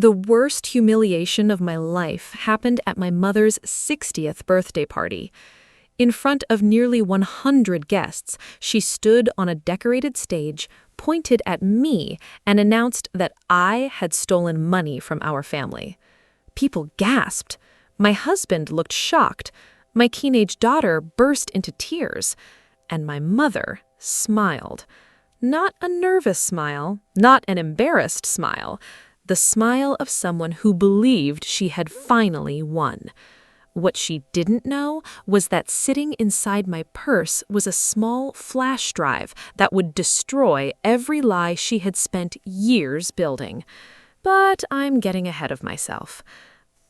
The worst humiliation of my life happened at my mother's 60th birthday party. In front of nearly 100 guests, she stood on a decorated stage, pointed at me, and announced that I had stolen money from our family. People gasped. My husband looked shocked. My teenage daughter burst into tears. And my mother smiled. Not a nervous smile, not an embarrassed smile. The smile of someone who believed she had finally won. What she didn't know was that sitting inside my purse was a small flash drive that would destroy every lie she had spent years building. But I'm getting ahead of myself.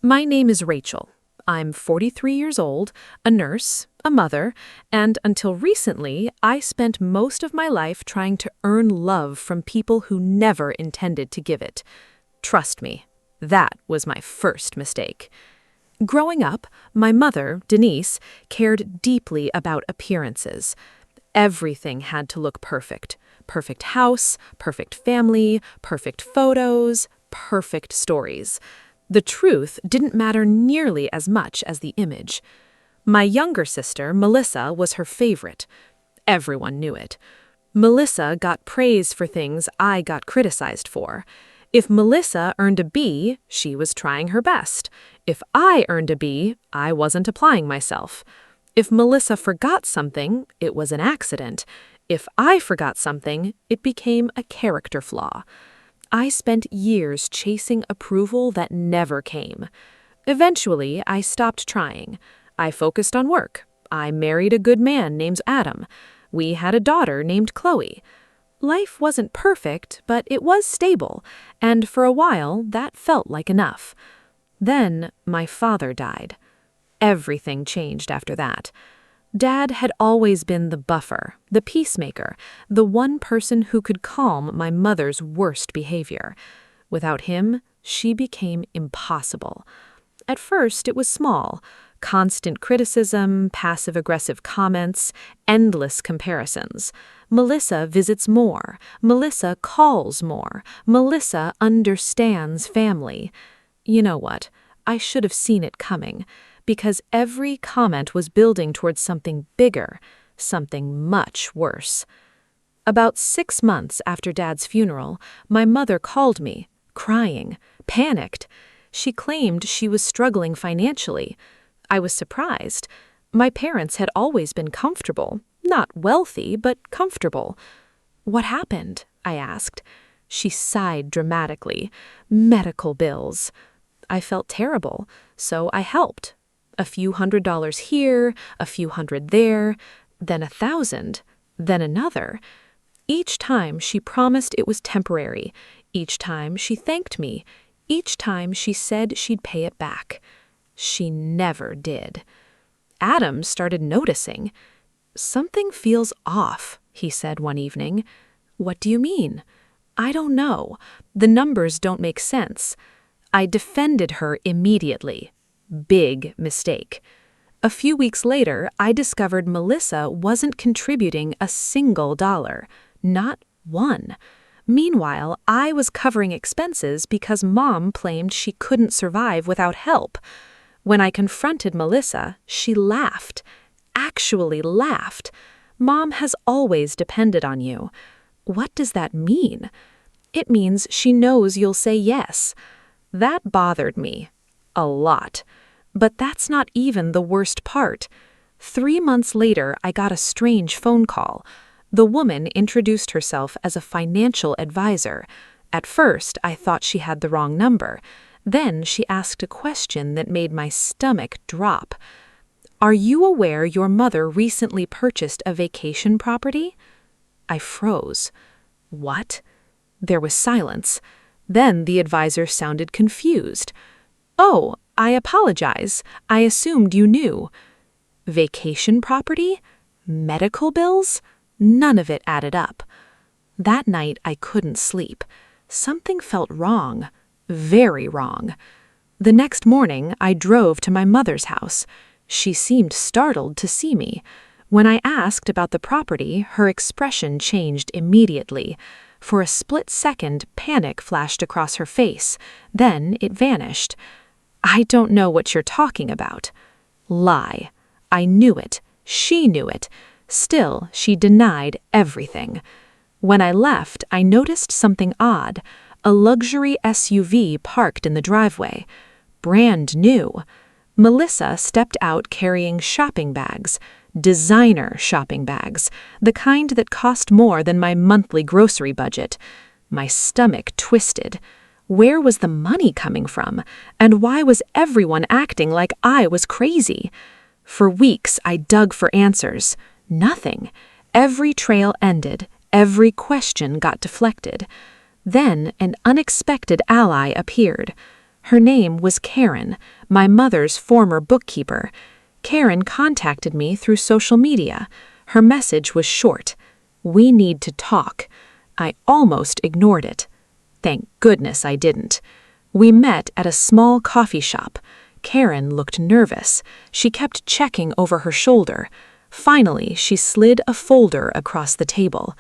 My name is Rachel. I'm 43 years old, a nurse, a mother, and until recently, I spent most of my life trying to earn love from people who never intended to give it. Trust me, that was my first mistake. Growing up, my mother, Denise, cared deeply about appearances. Everything had to look perfect. Perfect house, perfect family, perfect photos, perfect stories. The truth didn't matter nearly as much as the image. My younger sister, Melissa, was her favorite. Everyone knew it. Melissa got praise for things I got criticized for. If Melissa earned a B, she was trying her best. If I earned a B, I wasn't applying myself. If Melissa forgot something, it was an accident. If I forgot something, it became a character flaw. I spent years chasing approval that never came. Eventually, I stopped trying. I focused on work. I married a good man named Adam. We had a daughter named Chloe. Life wasn't perfect, but it was stable, and for a while, that felt like enough. Then, my father died. Everything changed after that. Dad had always been the buffer, the peacemaker, the one person who could calm my mother's worst behavior. Without him, she became impossible. At first, it was small. Constant criticism, passive-aggressive comments, endless comparisons. Melissa visits more. Melissa calls more. Melissa understands family. You know what? I should have seen it coming, because every comment was building towards something bigger, something much worse. About 6 months after Dad's funeral, my mother called me, crying, panicked. She claimed she was struggling financially. I was surprised. My parents had always been comfortable. Not wealthy, but comfortable. "What happened?" I asked. She sighed dramatically. "Medical bills." I felt terrible, so I helped. A few $100s here, a few hundred there, then 1,000, then another. Each time she promised it was temporary. Each time she thanked me. Each time she said she'd pay it back. She never did. Adam started noticing. "Something feels off," he said one evening. "What do you mean?" "I don't know. The numbers don't make sense." I defended her immediately. Big mistake. A few weeks later, I discovered Melissa wasn't contributing a single dollar. Not one. Meanwhile, I was covering expenses because Mom claimed she couldn't survive without help. When I confronted Melissa, she laughed. Actually laughed. "Mom has always depended on you." What does that mean? It means she knows you'll say yes. That bothered me. A lot. But that's not even the worst part. 3 months later, I got a strange phone call. The woman introduced herself as a financial advisor. At first, I thought she had the wrong number. Then she asked a question that made my stomach drop. "Are you aware your mother recently purchased a vacation property?" I froze. What? There was silence. Then the advisor sounded confused. "Oh, I apologize. I assumed you knew." Vacation property? Medical bills? None of it added up. That night I couldn't sleep. Something felt wrong. Very wrong. The next morning, I drove to my mother's house. She seemed startled to see me. When I asked about the property, her expression changed immediately. For a split second, panic flashed across her face. Then it vanished. "I don't know what you're talking about." Lie. I knew it. She knew it. Still, she denied everything. When I left, I noticed something odd. A luxury SUV parked in the driveway. Brand new. Melissa stepped out carrying shopping bags. Designer shopping bags. The kind that cost more than my monthly grocery budget. My stomach twisted. Where was the money coming from? And why was everyone acting like I was crazy? For weeks, I dug for answers. Nothing. Every trail ended. Every question got deflected. Then an unexpected ally appeared. Her name was Karen, my mother's former bookkeeper. Karen contacted me through social media. Her message was short. "We need to talk." I almost ignored it. Thank goodness I didn't. We met at a small coffee shop. Karen looked nervous. She kept checking over her shoulder. Finally, she slid a folder across the table.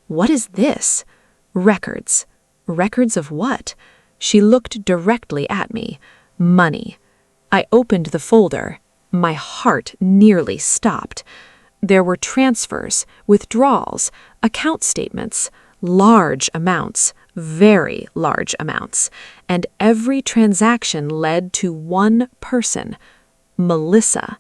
"What is this?" "Records." "Records of what?" She looked directly at me. "Money." I opened the folder. My heart nearly stopped. There were transfers, withdrawals, account statements, large amounts, very large amounts, and every transaction led to one person, Melissa.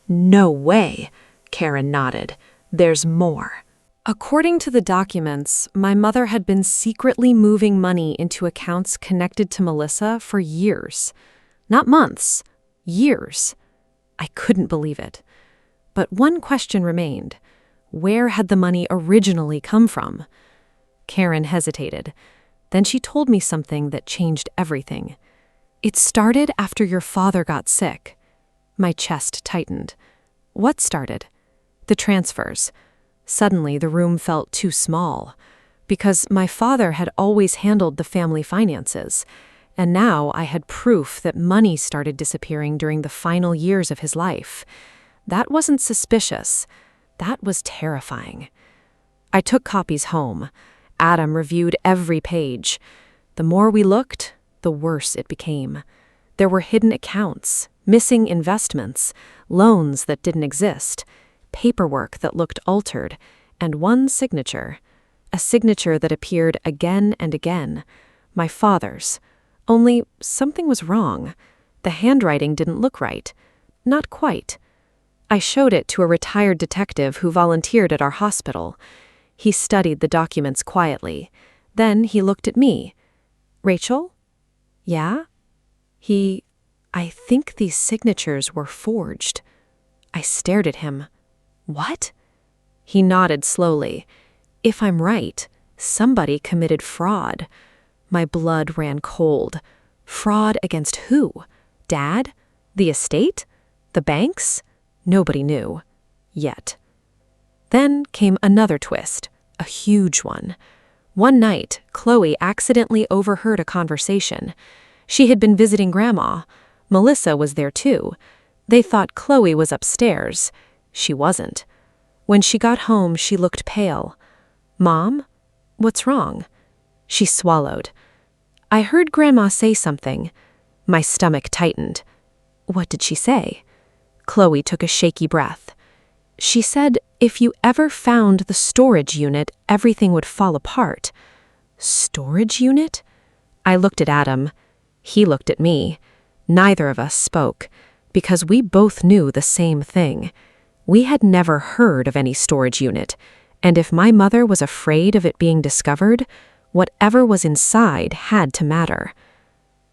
"No way," Karen nodded. "There's more." According to the documents, my mother had been secretly moving money into accounts connected to Melissa for years. Not months, years. I couldn't believe it. But one question remained. Where had the money originally come from? Karen hesitated. Then she told me something that changed everything. "It started after your father got sick." My chest tightened. What started? The transfers. Suddenly, the room felt too small. Because my father had always handled the family finances. And now I had proof that money started disappearing during the final years of his life. That wasn't suspicious. That was terrifying. I took copies home. Adam reviewed every page. The more we looked, the worse it became. There were hidden accounts, missing investments, loans that didn't exist, paperwork that looked altered, and one signature. A signature that appeared again and again. My father's. Only something was wrong. The handwriting didn't look right. Not quite. I showed it to a retired detective who volunteered at our hospital. He studied the documents quietly. Then he looked at me. "Rachel?" "Yeah?" I think these signatures were forged." I stared at him. "What?" He nodded slowly. "If I'm right, somebody committed fraud." My blood ran cold. Fraud against who? Dad? The estate? The banks? Nobody knew. Yet. Then came another twist, a huge one. One night, Chloe accidentally overheard a conversation. She had been visiting Grandma. Melissa was there too. They thought Chloe was upstairs. She wasn't. When she got home, she looked pale. "Mom? What's wrong?" She swallowed. "I heard Grandma say something." My stomach tightened. "What did she say?" Chloe took a shaky breath. "She said if you ever found the storage unit, everything would fall apart." Storage unit? I looked at Adam. He looked at me. Neither of us spoke, because we both knew the same thing. We had never heard of any storage unit, and if my mother was afraid of it being discovered, whatever was inside had to matter.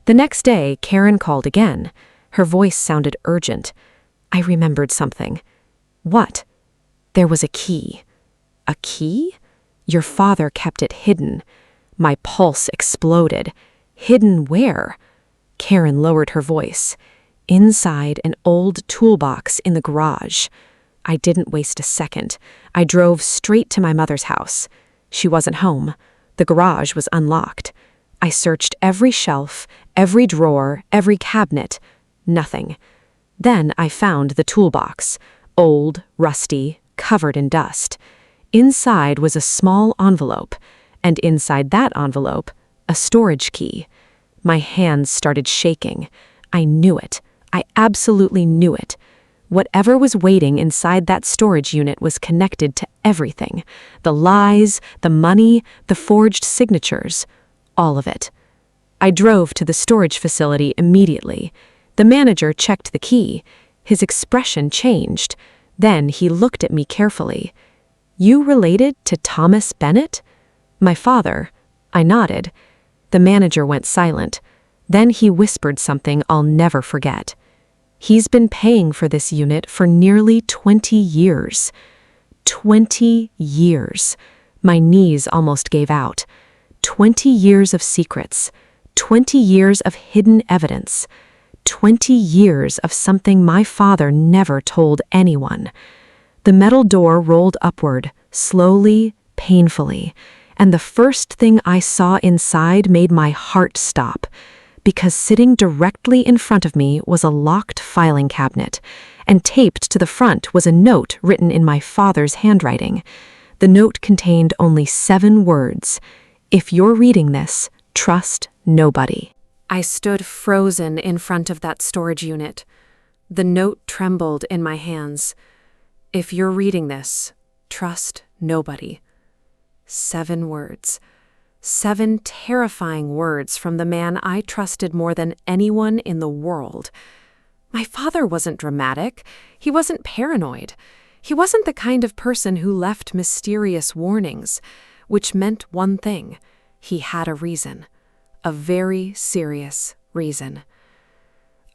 The next day, Karen called again. Her voice sounded urgent. I remembered something. What? There was a key. A key? Your father kept it hidden. My pulse exploded. Hidden where? Karen lowered her voice. Inside an old toolbox in the garage. I didn't waste a second. I drove straight to my mother's house. She wasn't home. The garage was unlocked. I searched every shelf, every drawer, every cabinet. Nothing. Then I found the toolbox. Old, rusty, covered in dust. Inside was a small envelope. and inside that envelope, a storage key. My hands started shaking. I knew it. I absolutely knew it. Whatever was waiting inside that storage unit was connected to everything. The lies, the money, the forged signatures. All of it. I drove to the storage facility immediately. The manager checked the key. His expression changed. Then he looked at me carefully. "You related to Thomas Bennett?" "My father." I nodded. The manager went silent. Then he whispered something I'll never forget. "He's been paying for this unit for nearly 20 years. 20 years. My knees almost gave out. 20 years of secrets. 20 years of hidden evidence. 20 years of something my father never told anyone. The metal door rolled upward, slowly, painfully, and the first thing I saw inside made my heart stop, because sitting directly in front of me was a locked filing cabinet, and taped to the front was a note written in my father's handwriting. The note contained only 7 words. "If you're reading this, trust nobody." I stood frozen in front of that storage unit. The note trembled in my hands. "If you're reading this, trust nobody." 7 words. 7 terrifying words from the man I trusted more than anyone in the world. My father wasn't dramatic. He wasn't paranoid. He wasn't the kind of person who left mysterious warnings, which meant one thing. He had a reason. A very serious reason.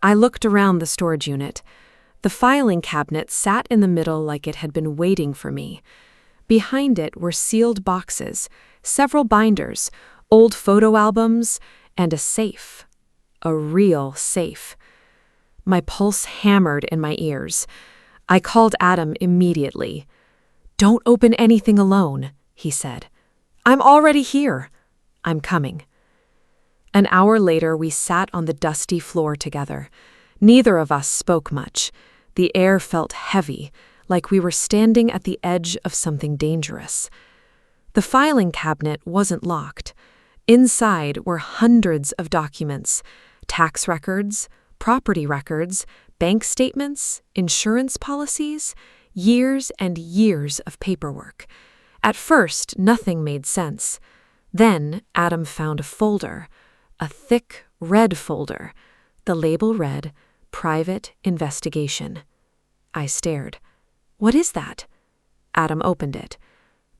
I looked around the storage unit. The filing cabinet sat in the middle like it had been waiting for me. Behind it were sealed boxes, several binders, old photo albums, and a safe. A real safe. My pulse hammered in my ears. I called Adam immediately. "Don't open anything alone," he said. "I'm already here." "I'm coming." An hour later, we sat on the dusty floor together. Neither of us spoke much. The air felt heavy, like we were standing at the edge of something dangerous. The filing cabinet wasn't locked. Inside were hundreds of documents, tax records, property records, bank statements, insurance policies, years and years of paperwork. At first, nothing made sense. Then Adam found a folder. A thick, red folder. The label read, "Private Investigation." I stared. "What is that?" Adam opened it.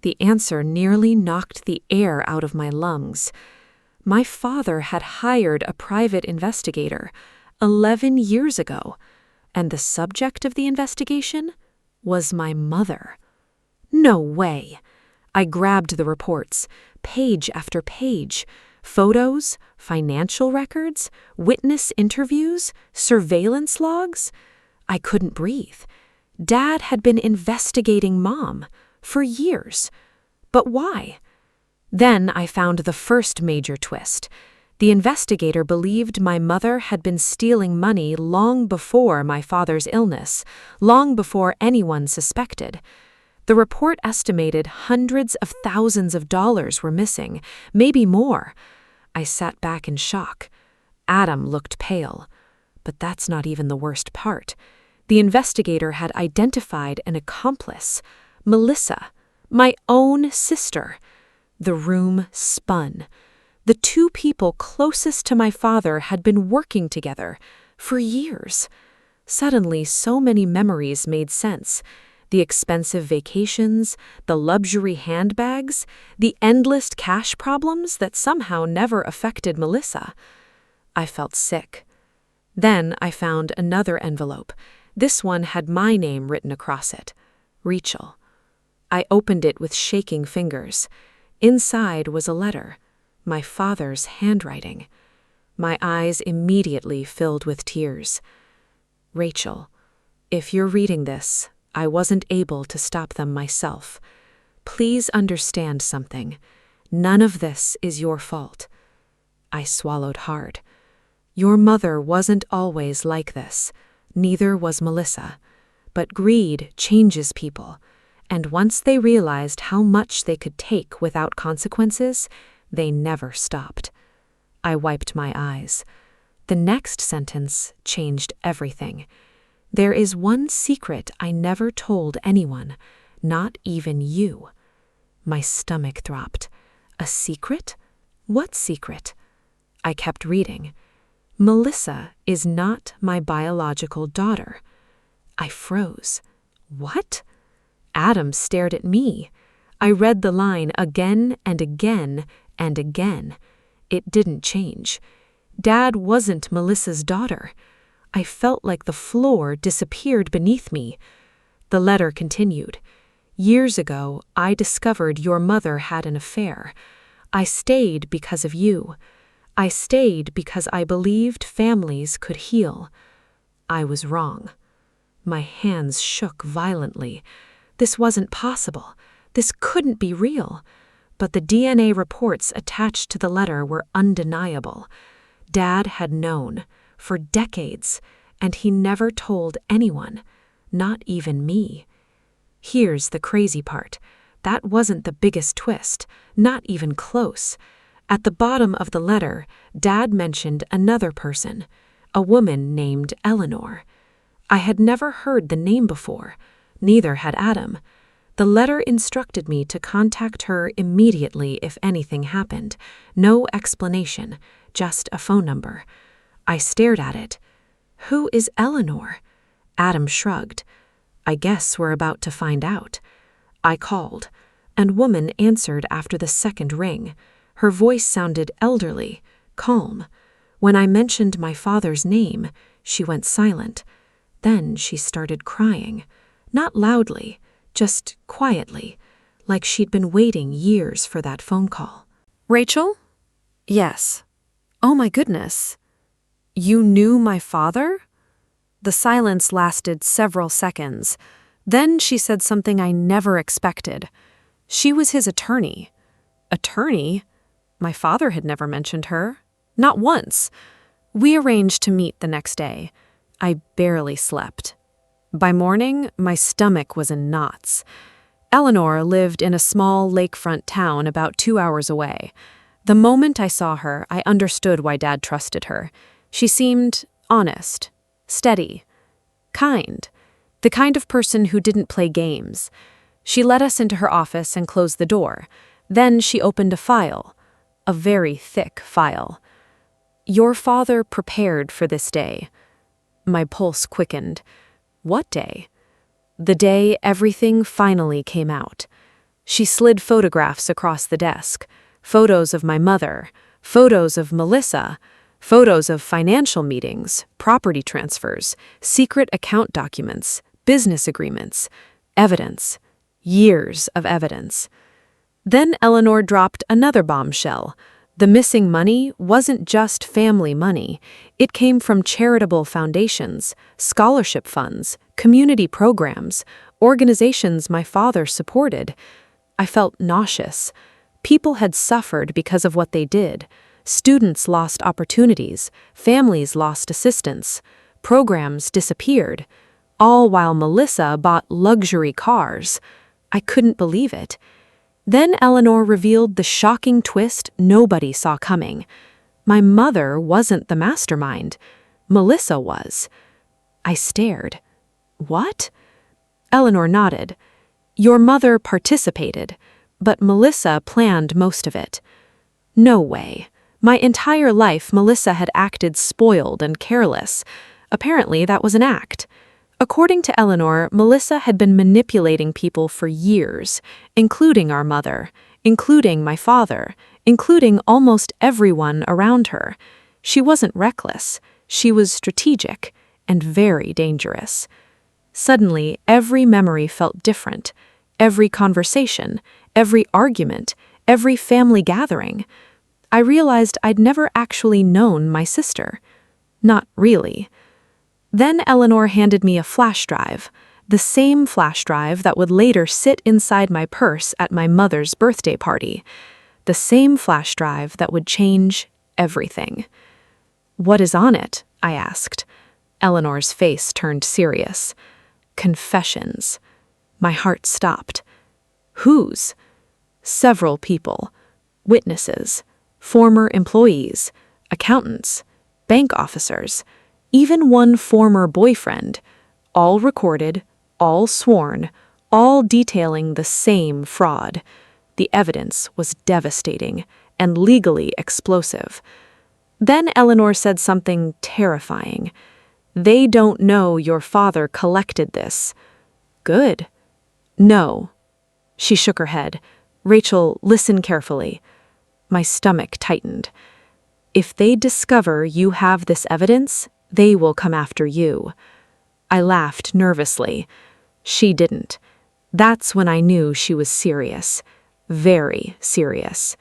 The answer nearly knocked the air out of my lungs. My father had hired a private investigator 11 years ago, and the subject of the investigation was my mother. No way! I grabbed the reports, page after page. Photos, financial records, witness interviews, surveillance logs. I couldn't breathe. Dad had been investigating Mom for years. But why? Then I found the first major twist. The investigator believed my mother had been stealing money long before my father's illness, long before anyone suspected. The report estimated hundreds of thousands of dollars were missing, maybe more. I sat back in shock. Adam looked pale. But that's not even the worst part. The investigator had identified an accomplice, Melissa, my own sister. The room spun. The 2 people closest to my father had been working together for years. Suddenly, so many memories made sense. The expensive vacations, the luxury handbags, the endless cash problems that somehow never affected Melissa. I felt sick. Then I found another envelope. This one had my name written across it. Rachel. I opened it with shaking fingers. Inside was a letter. My father's handwriting. My eyes immediately filled with tears. "Rachel, if you're reading this, I wasn't able to stop them myself. Please understand something. None of this is your fault." I swallowed hard. Your mother wasn't always like this. Neither was Melissa. But greed changes people. And once they realized how much they could take without consequences, they never stopped. I wiped my eyes. The next sentence changed everything. There is one secret I never told anyone, not even you. My stomach dropped. A secret? What secret? I kept reading. Melissa is not my biological daughter. I froze. What? Adam stared at me. I read the line again and again and again. It didn't change. Dad wasn't Melissa's daughter. I felt like the floor disappeared beneath me. The letter continued. Years ago, I discovered your mother had an affair. I stayed because of you. I stayed because I believed families could heal. I was wrong. My hands shook violently. This wasn't possible. This couldn't be real. But the DNA reports attached to the letter were undeniable. Dad had known, for decades, and he never told anyone, not even me. Here's the crazy part. That wasn't the biggest twist, not even close. At the bottom of the letter, Dad mentioned another person, a woman named Eleanor. I had never heard the name before, neither had Adam. The letter instructed me to contact her immediately if anything happened. No explanation, just a phone number. I stared at it. Who is Eleanor? Adam shrugged. I guess we're about to find out. I called, and woman answered after the second ring. Her voice sounded elderly, calm. When I mentioned my father's name, she went silent. Then she started crying. Not loudly, just quietly, like she'd been waiting years for that phone call. Rachel? Yes. Oh my goodness. You knew my father? The silence lasted several seconds. Then she said something I never expected. She was his attorney. Attorney? My father had never mentioned her. Not once. We arranged to meet the next day. I barely slept. By morning, my stomach was in knots. Eleanor lived in a small lakefront town about 2 hours away. The moment I saw her, I understood why Dad trusted her. She seemed honest, steady, kind, the kind of person who didn't play games. She led us into her office and closed the door. Then she opened a file, a very thick file. Your father prepared for this day. My pulse quickened. What day? The day everything finally came out. She slid photographs across the desk. Photos of my mother, photos of Melissa, photos of financial meetings, property transfers, secret account documents, business agreements, evidence, years of evidence. Then Eleanor dropped another bombshell. The missing money wasn't just family money. It came from charitable foundations, scholarship funds, community programs, organizations my father supported. I felt nauseous. People had suffered because of what they did. Students lost opportunities, families lost assistance, programs disappeared, all while Melissa bought luxury cars. I couldn't believe it. Then Eleanor revealed the shocking twist nobody saw coming. My mother wasn't the mastermind. Melissa was. I stared. What? Eleanor nodded. Your mother participated, but Melissa planned most of it. No way. My entire life, Melissa had acted spoiled and careless. Apparently, that was an act. According to Eleanor, Melissa had been manipulating people for years, including our mother, including my father, including almost everyone around her. She wasn't reckless. She was strategic and very dangerous. Suddenly, every memory felt different. Every conversation, every argument, every family gathering. I realized I'd never actually known my sister. Not really. Then Eleanor handed me a flash drive, the same flash drive that would later sit inside my purse at my mother's birthday party, the same flash drive that would change everything. What is on it? I asked. Eleanor's face turned serious. Confessions. My heart stopped. Whose? Several people. Witnesses, former employees, accountants, bank officers, even one former boyfriend, all recorded, all sworn, all detailing the same fraud. The evidence was devastating and legally explosive. Then Eleanor said something terrifying. They don't know your father collected this. Good. No. She shook her head. Rachel, listen carefully. My stomach tightened. If they discover you have this evidence, they will come after you. I laughed nervously. She didn't. That's when I knew she was serious. Very serious.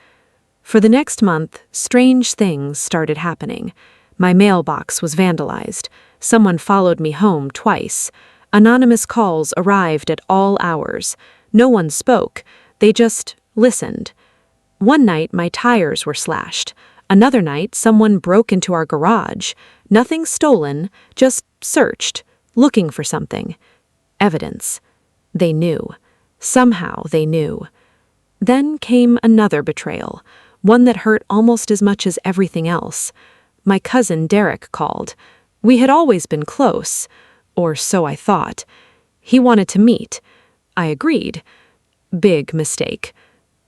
For the next month, strange things started happening. My mailbox was vandalized. Someone followed me home twice. Anonymous calls arrived at all hours. No one spoke. They just listened. One night, my tires were slashed. Another night, someone broke into our garage. Nothing stolen, just searched, looking for something. Evidence. They knew. Somehow they knew. Then came another betrayal, one that hurt almost as much as everything else. My cousin Derek called. We had always been close, or so I thought. He wanted to meet. I agreed. Big mistake.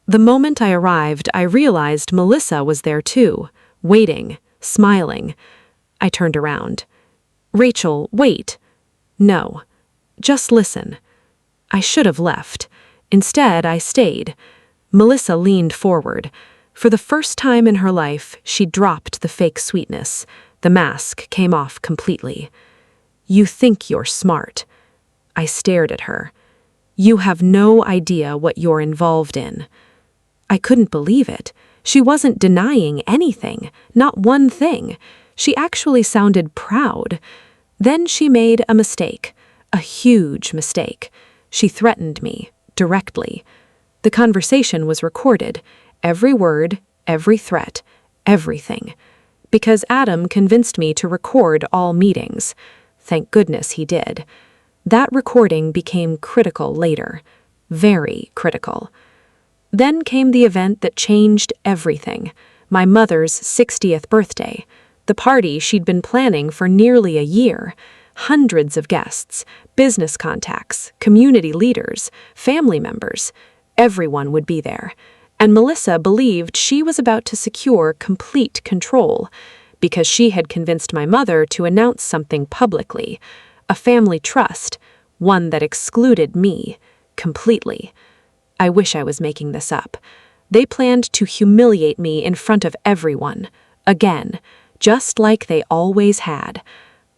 The moment I arrived, I realized Melissa was there too, waiting, smiling. I turned around. Rachel, wait. No. Just listen. I should have left. Instead, I stayed. Melissa leaned forward. For the first time in her life, she dropped the fake sweetness. The mask came off completely. You think you're smart. I stared at her. You have no idea what you're involved in. I couldn't believe it. She wasn't denying anything, not one thing. She actually sounded proud. Then she made a mistake, a huge mistake. She threatened me, directly. The conversation was recorded, every word, every threat, everything. Because Adam convinced me to record all meetings. Thank goodness he did. That recording became critical later, very critical. Then came the event that changed everything, my mother's 60th birthday, the party she'd been planning for nearly a year. Hundreds of guests, business contacts, community leaders, family members. Everyone would be there. And Melissa believed she was about to secure complete control because she had convinced my mother to announce something publicly, a family trust, one that excluded me completely. I wish I was making this up. They planned to humiliate me in front of everyone, again, just like they always had.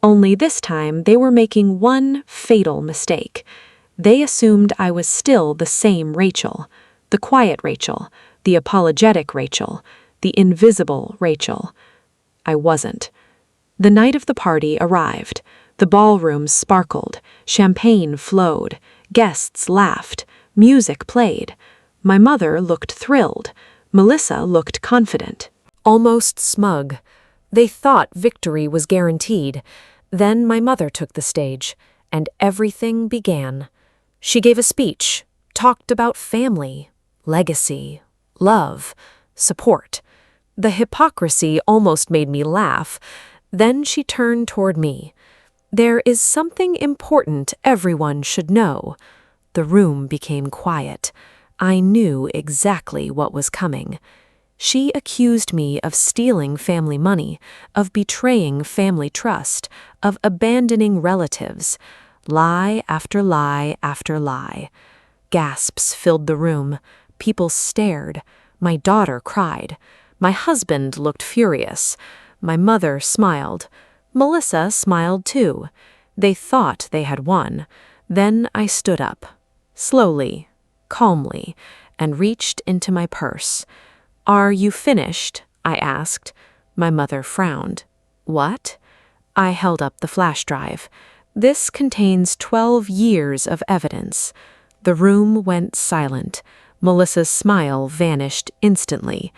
Only this time they were making one fatal mistake. They assumed I was still the same Rachel, the quiet Rachel, the apologetic Rachel, the invisible Rachel. I wasn't. The night of the party arrived. The ballroom sparkled, champagne flowed, guests laughed, music played. My mother looked thrilled. Melissa looked confident. Almost smug. They thought victory was guaranteed. Then my mother took the stage, and everything began. She gave a speech, talked about family, legacy, love, support. The hypocrisy almost made me laugh. Then she turned toward me. There is something important everyone should know. The room became quiet. I knew exactly what was coming. She accused me of stealing family money, of betraying family trust, of abandoning relatives. Lie after lie after lie. Gasps filled the room. People stared. My daughter cried. My husband looked furious. My mother smiled. Melissa smiled too. They thought they had won. Then I stood up, slowly, calmly, and reached into my purse. Are you finished? I asked. My mother frowned. What? I held up the flash drive. This contains 12 years of evidence. The room went silent. Melissa's smile vanished instantly.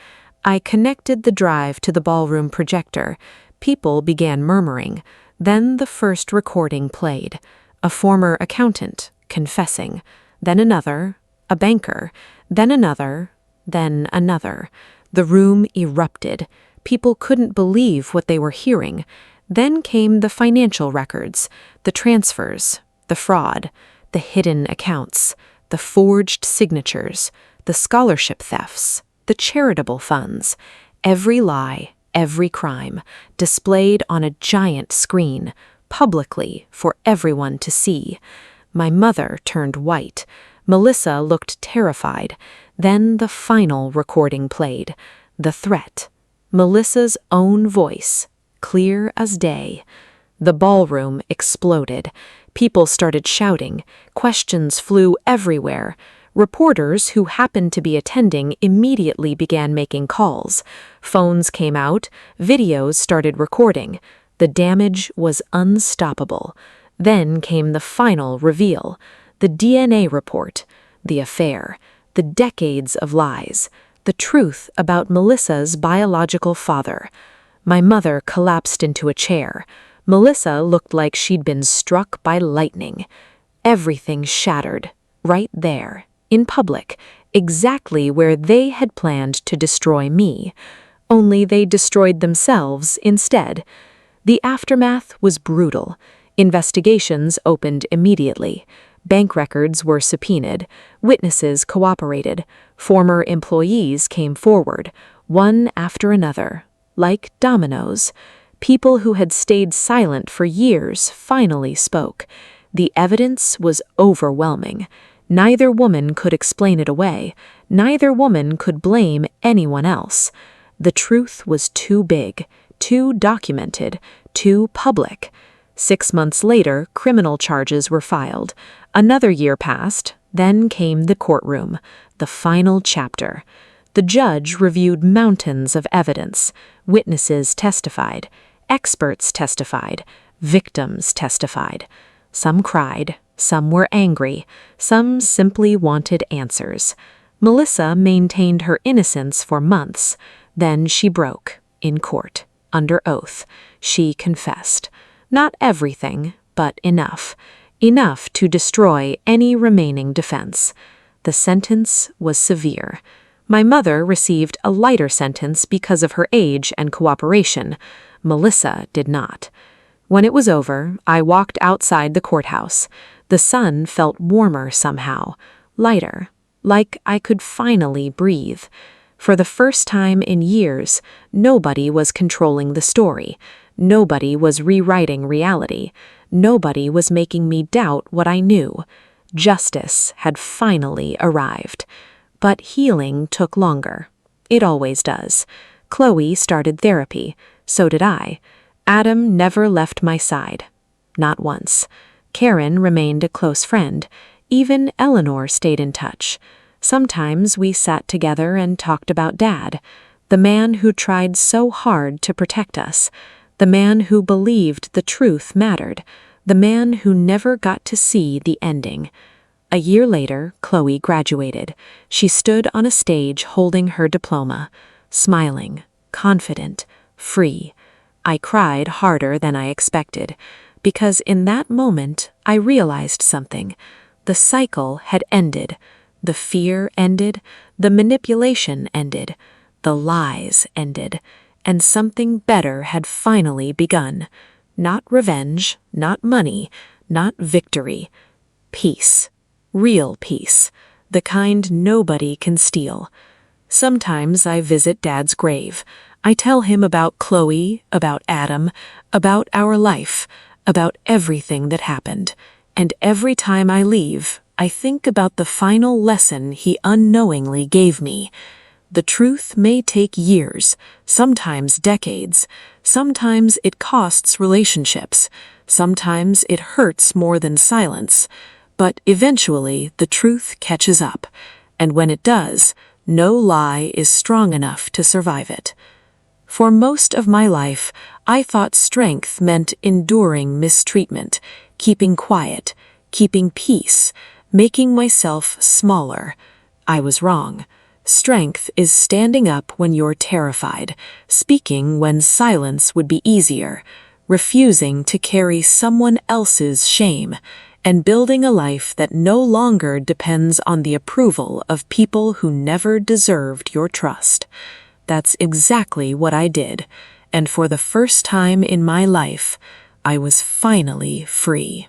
I connected the drive to the ballroom projector. People began murmuring. Then the first recording played. A former accountant, confessing. then another, a banker, then another, then another. The room erupted. People couldn't believe what they were hearing. Then came the financial records, the transfers, the fraud, the hidden accounts, the forged signatures, the scholarship thefts, the charitable funds. Every lie, every crime, displayed on a giant screen, publicly for everyone to see. My mother turned white. Melissa looked terrified. Then the final recording played. The threat. Melissa's own voice, clear as day. The ballroom exploded. People started shouting. Questions flew everywhere. Reporters who happened to be attending immediately began making calls. Phones came out. Videos started recording. The damage was unstoppable. Then came the final reveal. The DNA report. The affair. The decades of lies. The truth about Melissa's biological father. My mother collapsed into a chair. Melissa looked like she'd been struck by lightning. Everything shattered, right there, in public, exactly where they had planned to destroy me. Only they destroyed themselves instead. The aftermath was brutal. Investigations opened immediately. Bank records were subpoenaed. Witnesses cooperated. Former employees came forward, one after another, like dominoes. People who had stayed silent for years finally spoke. The evidence was overwhelming. Neither woman could explain it away. Neither woman could blame anyone else. The truth was too big, too documented, too public. 6 months later, criminal charges were filed. Another year passed. Then came the courtroom, the final chapter. The judge reviewed mountains of evidence. Witnesses testified. Experts testified. Victims testified. Some cried. Some were angry. Some simply wanted answers. Melissa maintained her innocence for months. Then she broke, in court, under oath. She confessed. Not everything, but enough. Enough to destroy any remaining defense. The sentence was severe. My mother received a lighter sentence because of her age and cooperation. Melissa did not. When it was over, I walked outside the courthouse. The sun felt warmer somehow, lighter, like I could finally breathe. For the first time in years, nobody was controlling the story. Nobody was rewriting reality. Nobody was making me doubt what I knew. Justice had finally arrived. But healing took longer. It always does. Chloe started therapy. So did I. Adam never left my side. Not once. Karen remained a close friend. Even Eleanor stayed in touch. Sometimes we sat together and talked about Dad, the man who tried so hard to protect us, the man who believed the truth mattered, the man who never got to see the ending. A year later, Chloe graduated. She stood on a stage holding her diploma, smiling, confident, free. I cried harder than I expected, because in that moment I realized something. The cycle had ended. The fear ended. The manipulation ended. The lies ended. And something better had finally begun. Not revenge, not money, not victory. Peace. Real peace. The kind nobody can steal. Sometimes I visit Dad's grave. I tell him about Chloe, about Adam, about our life, about everything that happened. And every time I leave, I think about the final lesson he unknowingly gave me. The truth may take years, sometimes decades. Sometimes it costs relationships. Sometimes it hurts more than silence. But eventually the truth catches up. And when it does, no lie is strong enough to survive it. For most of my life, I thought strength meant enduring mistreatment, keeping quiet, keeping peace, making myself smaller. I was wrong. Strength is standing up when you're terrified, speaking when silence would be easier, refusing to carry someone else's shame, and building a life that no longer depends on the approval of people who never deserved your trust. That's exactly what I did, and for the first time in my life, I was finally free.